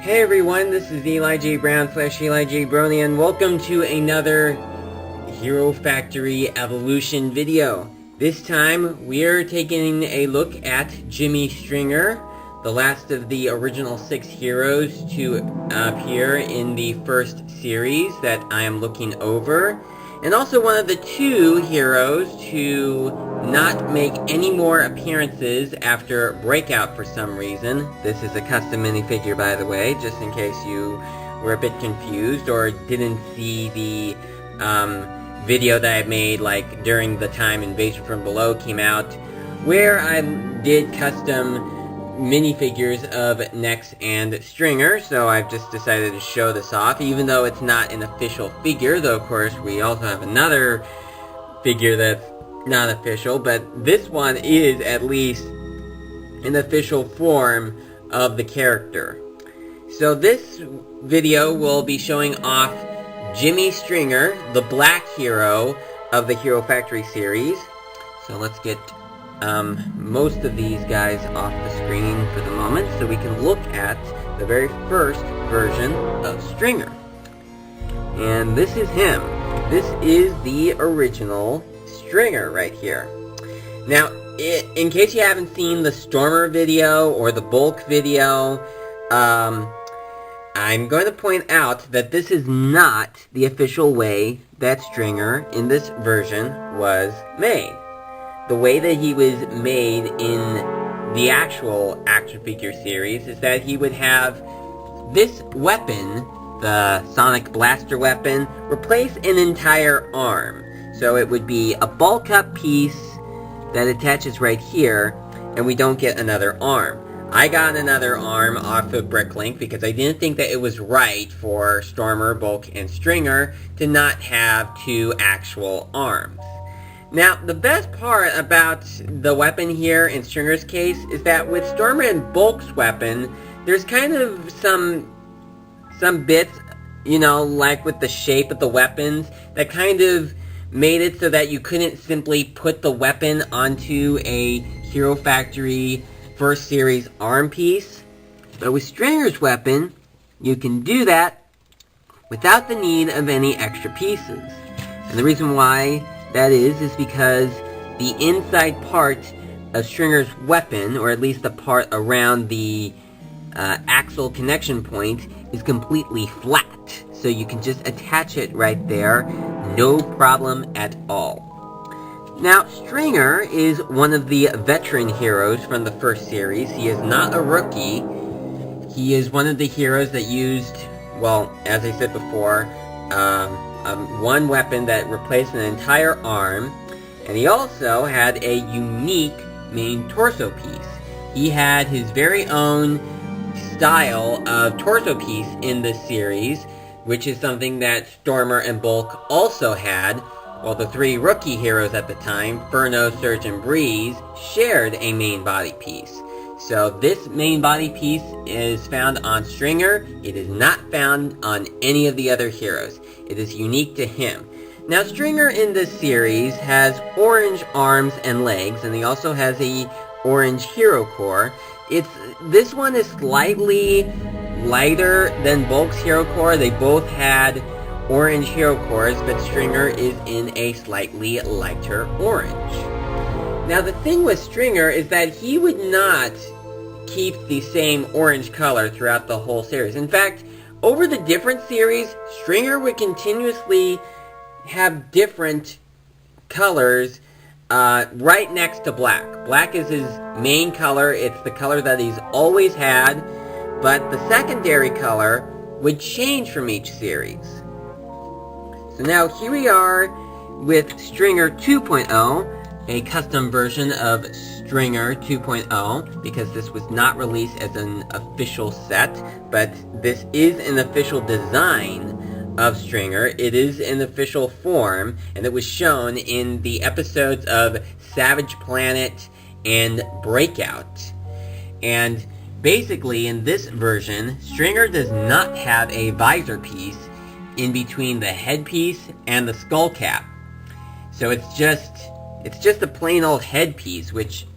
Hey everyone, this is Eli J. Brown / Eli J. Brony, and welcome to another Hero Factory Evolution video. This time, we're taking a look at Jimi Stringer, the last of the original 6 heroes to appear in the first series that I am looking over, and also one of the 2 heroes to not make any more appearances after Breakout for some reason. This is a custom minifigure, by the way, just in case you were a bit confused or didn't see the video that I made like during the time Invasion from Below came out, where I did custom minifigures of Nex and Stringer. So I've just decided to show this off, even though it's not an official figure, though of course we also have another figure that's not official, but this one is at least an official form of the character. So this video will be showing off Jimi Stringer, the black hero of the Hero Factory series. So let's get most of these guys off the screen for the moment so we can look at the very first version of Stringer. And this is him. This is the original Stringer right here. Now, in case you haven't seen the Stormer video or the Bulk video, I'm going to point out that this is not the official way that Stringer in this version was made. The way that he was made in the actual action figure series is that he would have this weapon, the Sonic Blaster weapon, replace an entire arm. So it would be a bulk up piece that attaches right here, and we don't get another arm. I got another arm off of Bricklink because I didn't think that it was right for Stormer, Bulk, and Stringer to not have 2 actual arms. Now, the best part about the weapon here in Stringer's case is that with Stormer and Bulk's weapon, there's kind of some bits, you know, like with the shape of the weapons, that kind of made it so that you couldn't simply put the weapon onto a Hero Factory first series arm piece. But with Stringer's weapon, you can do that without the need of any extra pieces. And the reason why that is because the inside part of Stringer's weapon, or at least the part around the axle connection point, is completely flat. So you can just attach it right there, no problem at all. Now, Stringer is one of the veteran heroes from the first series. He is not a rookie. He is one of the heroes that used, well, as I said before, one weapon that replaced an entire arm, and he also had a unique main torso piece. He had his very own style of torso piece in this series, which is something that Stormer and Bulk also had, while the 3 rookie heroes at the time, Furno, Surge, and Breeze, shared a main body piece. So this main body piece is found on Stringer. It is not found on any of the other heroes. It is unique to him. Now, Stringer in this series has orange arms and legs, and he also has a orange hero core. This one is slightly lighter than Bulk's hero core. They both had orange hero cores, but Stringer is in a slightly lighter orange. Now, the thing with Stringer is that he would not keep the same orange color throughout the whole series. In fact, over the different series, Stringer would continuously have different colors right next to black. Black is his main color. It's the color that he's always had, but the secondary color would change from each series. So now here we are with Stringer 2.0, a custom version of Stringer 2.0, because this was not released as an official set, but this is an official design of Stringer. It is an official form, and it was shown in the episodes of Savage Planet and Breakout. And basically, in this version, Stringer does not have a visor piece in between the headpiece and the skull cap. So it's just a plain old headpiece, which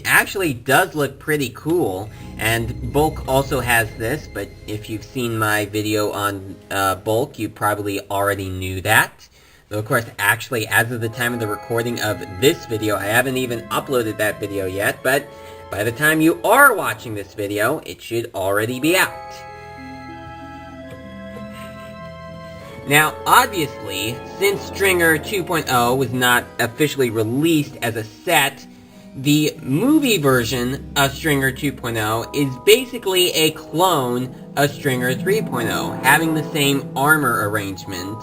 actually does look pretty cool, and Bulk also has this, but if you've seen my video on Bulk, you probably already knew that. Though, of course, actually, as of the time of the recording of this video, I haven't even uploaded that video yet, but by the time you are watching this video, it should already be out. Now, obviously, since Stringer 2.0 was not officially released as a set, the movie version of Stringer 2.0 is basically a clone of Stringer 3.0, having the same armor arrangement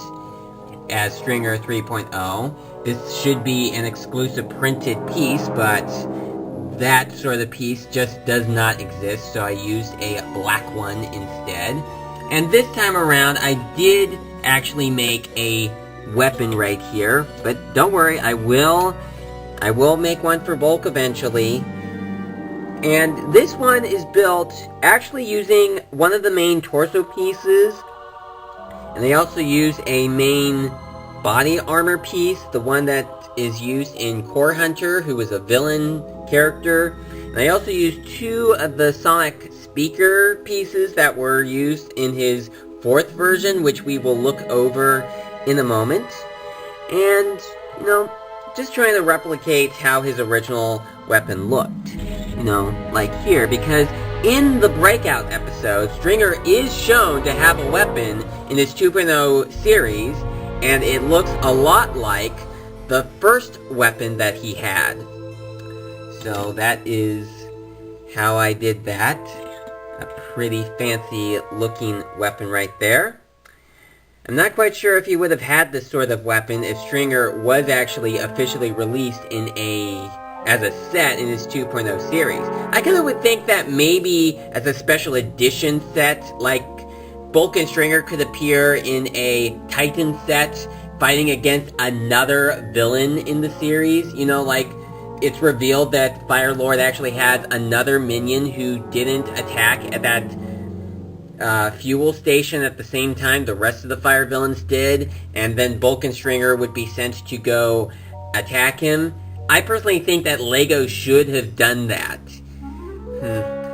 as Stringer 3.0. This should be an exclusive printed piece, but that sort of piece just does not exist, so I used a black one instead. And this time around, I did actually make a weapon right here, but don't worry, I will make one for Bulk eventually. And this one is built actually using one of the main torso pieces, and they also use a main body armor piece, the one that is used in Core Hunter, who is a villain character. And I also used 2 of the sonic speaker pieces that were used in his 4th version, which we will look over in a moment. And, you know, just trying to replicate how his original weapon looked. You know, like here, because in the Breakout episode, Stringer is shown to have a weapon in his 2.0 series, and it looks a lot like the first weapon that he had. So that is how I did that. A pretty fancy looking weapon right there. I'm not quite sure if he would have had this sort of weapon if Stringer was actually officially released as a set in his 2.0 series. I kind of would think that maybe as a special edition set, like Bulk and Stringer could appear in a Titan set fighting against another villain in the series. You know, like it's revealed that Firelord actually has another minion who didn't attack at that fuel station at the same time the rest of the fire villains did, and then Bulk and Stringer would be sent to go attack him. I personally think that LEGO should have done that.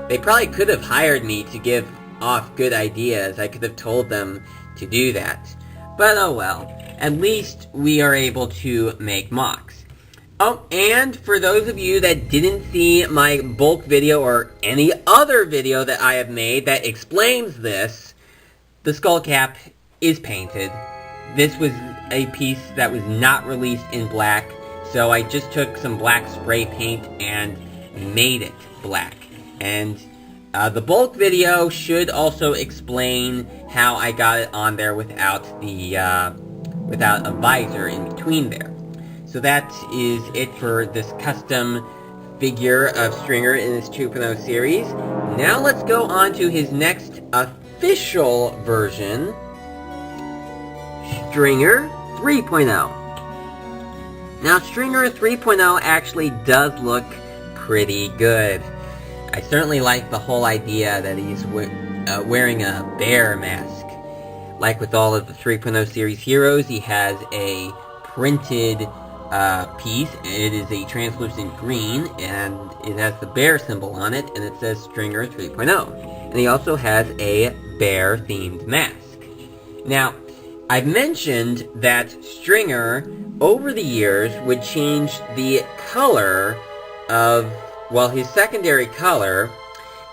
They probably could have hired me to give off good ideas. I could have told them to do that. But oh well. At least we are able to make mocks. Oh, and for those of you that didn't see my Bulk video or any other video that I have made that explains this, the skull cap is painted. This was a piece that was not released in black, so I just took some black spray paint and made it black. And the Bulk video should also explain how I got it on there without a visor in between there. So that is it for this custom figure of Stringer in his 2.0 series. Now let's go on to his next official version, Stringer 3.0. Now Stringer 3.0 actually does look pretty good. I certainly like the whole idea that he's wearing a bear mask. Like with all of the 3.0 series heroes, he has a printed piece. It is a translucent green, and it has the bear symbol on it, and it says Stringer 3.0. And he also has a bear-themed mask. Now, I've mentioned that Stringer, over the years, would change the color of, well, his secondary color.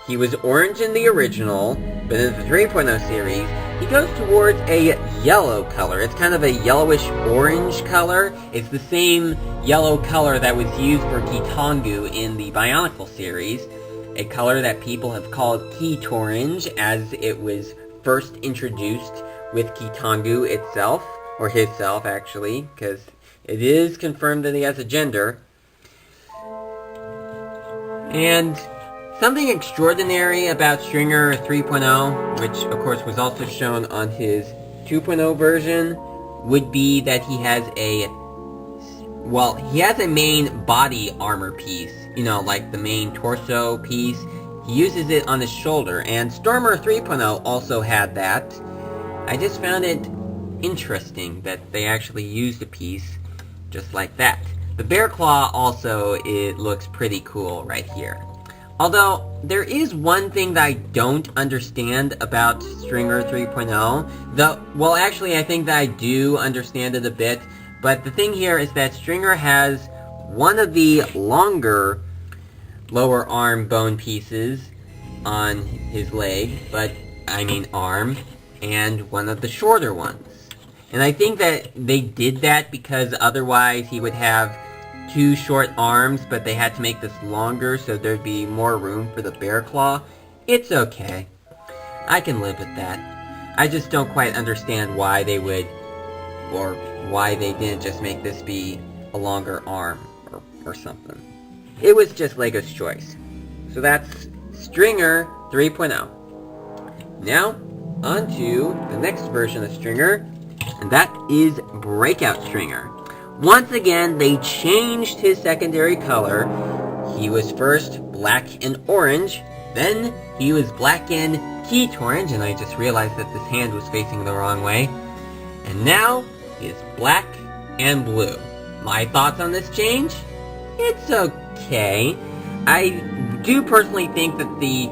He was orange in the original, but in the 3.0 series, he goes towards a yellow color. It's kind of a yellowish-orange color. It's the same yellow color that was used for Kitongu in the Bionicle series, a color that people have called Kitorange as it was first introduced with Kitongu itself, or himself actually, because it is confirmed that he has a gender. And something extraordinary about Stringer 3.0, which of course was also shown on his 2.0 version, would be that he has a main body armor piece, you know, like the main torso piece. He uses it on his shoulder, and Stormer 3.0 also had that. I just found it interesting that they actually used a piece just like that. The bear claw also, it looks pretty cool right here. Although, there is one thing that I don't understand about Stringer 3.0. Well, actually, I think that I do understand it a bit. But the thing here is that Stringer has one of the longer lower arm bone pieces on his leg, arm, and one of the shorter ones. And I think that they did that because otherwise he would have 2 short arms, but they had to make this longer so there'd be more room for the bear claw. It's okay. I can live with that. I just don't quite understand why they would, or why they didn't just make this be a longer arm, or something. It was just Lego's choice. So that's Stringer 3.0. Now, on to the next version of Stringer, and that is Breakout Stringer. Once again, they changed his secondary color. He was first black and orange, then he was black and peach orange, and I just realized that this hand was facing the wrong way. And now, he is black and blue. My thoughts on this change? It's okay. I do personally think that the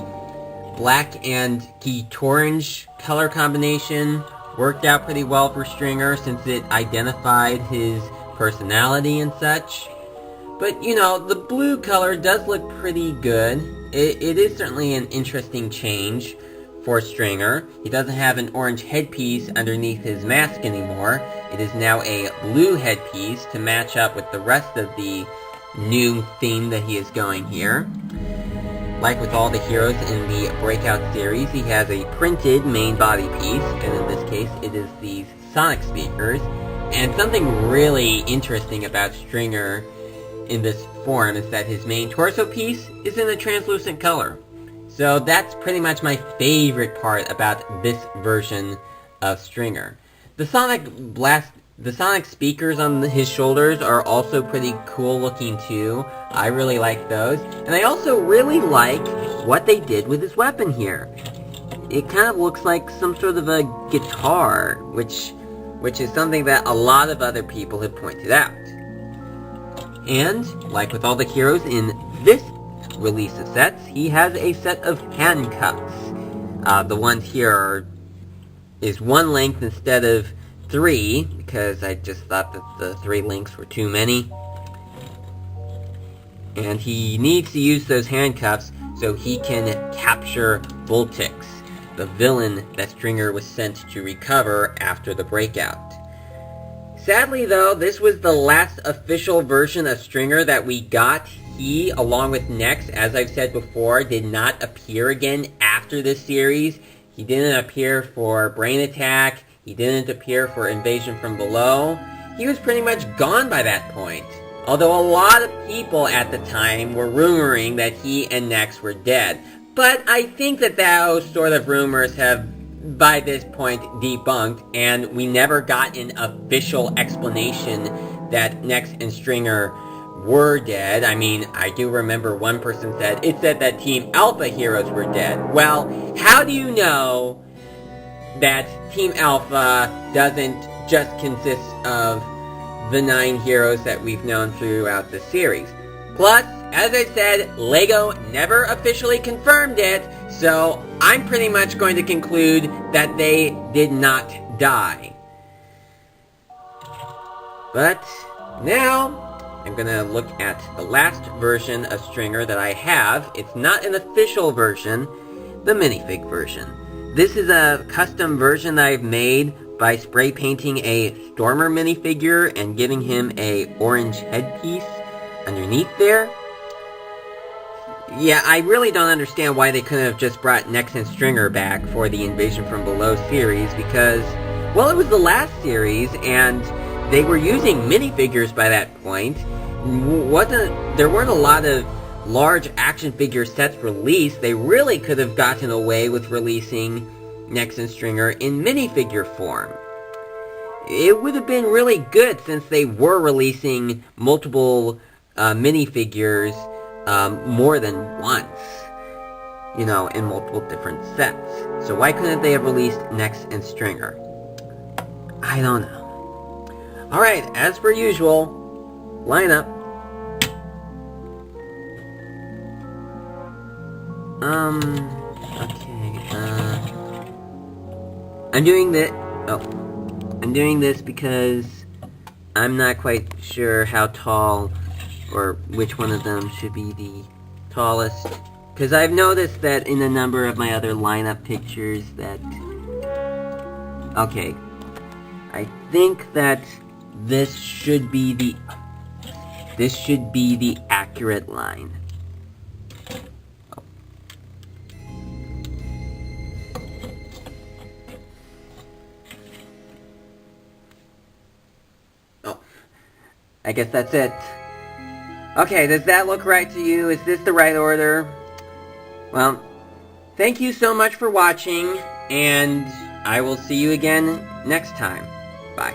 black and peach orange color combination worked out pretty well for Stringer since it identified his personality and such. But, you know, the blue color does look pretty good. It is certainly an interesting change for Stringer. He doesn't have an orange headpiece underneath his mask anymore. It is now a blue headpiece to match up with the rest of the new theme that he is going here. Like with all the heroes in the Breakout series, he has a printed main body piece, and in this case it is these sonic speakers. And something really interesting about Stringer in this form is that his main torso piece is in a translucent color. So that's pretty much my favorite part about this version of Stringer. The sonic speakers on his shoulders are also pretty cool looking too. I really like those. And I also really like what they did with his weapon here. It kind of looks like some sort of a guitar, which is something that a lot of other people have pointed out. And, like with all the heroes in this release of sets, he has a set of handcuffs. The ones here is 1 length instead of 3, because I just thought that the 3 links were too many. And he needs to use those handcuffs so he can capture Voltix, the villain that Stringer was sent to recover after the breakout. Sadly though, this was the last official version of Stringer that we got. He, along with Nex, as I've said before, did not appear again after this series. He didn't appear for Brain Attack, he didn't appear for Invasion from Below. He was pretty much gone by that point. Although a lot of people at the time were rumoring that he and Nex were dead. But I think that those sort of rumors have, by this point, debunked, and we never got an official explanation that Nex and Stringer were dead. I mean, I do remember one person said, it said that Team Alpha heroes were dead. Well, how do you know that Team Alpha doesn't just consist of the 9 heroes that we've known throughout the series? Plus, as I said, LEGO never officially confirmed it, so I'm pretty much going to conclude that they did not die. But now, I'm going to look at the last version of Stringer that I have. It's not an official version, the Minifig version. This is a custom version that I've made by spray painting a Stormer minifigure and giving him a orange headpiece underneath there. Yeah, I really don't understand why they couldn't have just brought Nex and Stringer back for the Invasion from Below series, because, well, it was the last series, and they were using minifigures by that point. There weren't a lot of large action figure sets released. They really could have gotten away with releasing Nex and Stringer in minifigure form. It would have been really good since they were releasing multiple minifigures more than once, you know, in multiple different sets. So why couldn't they have released Nex and Stringer? I don't know. Alright, as per usual, line up. Okay, I'm doing this, I'm doing this because I'm not quite sure how tall, or which one of them should be the tallest. Because I've noticed that in a number of my other lineup pictures that... Okay, I think that this should be the accurate line. Oh, I guess that's it. Okay, does that look right to you? Is this the right order? Well, thank you so much for watching, and I will see you again next time. Bye.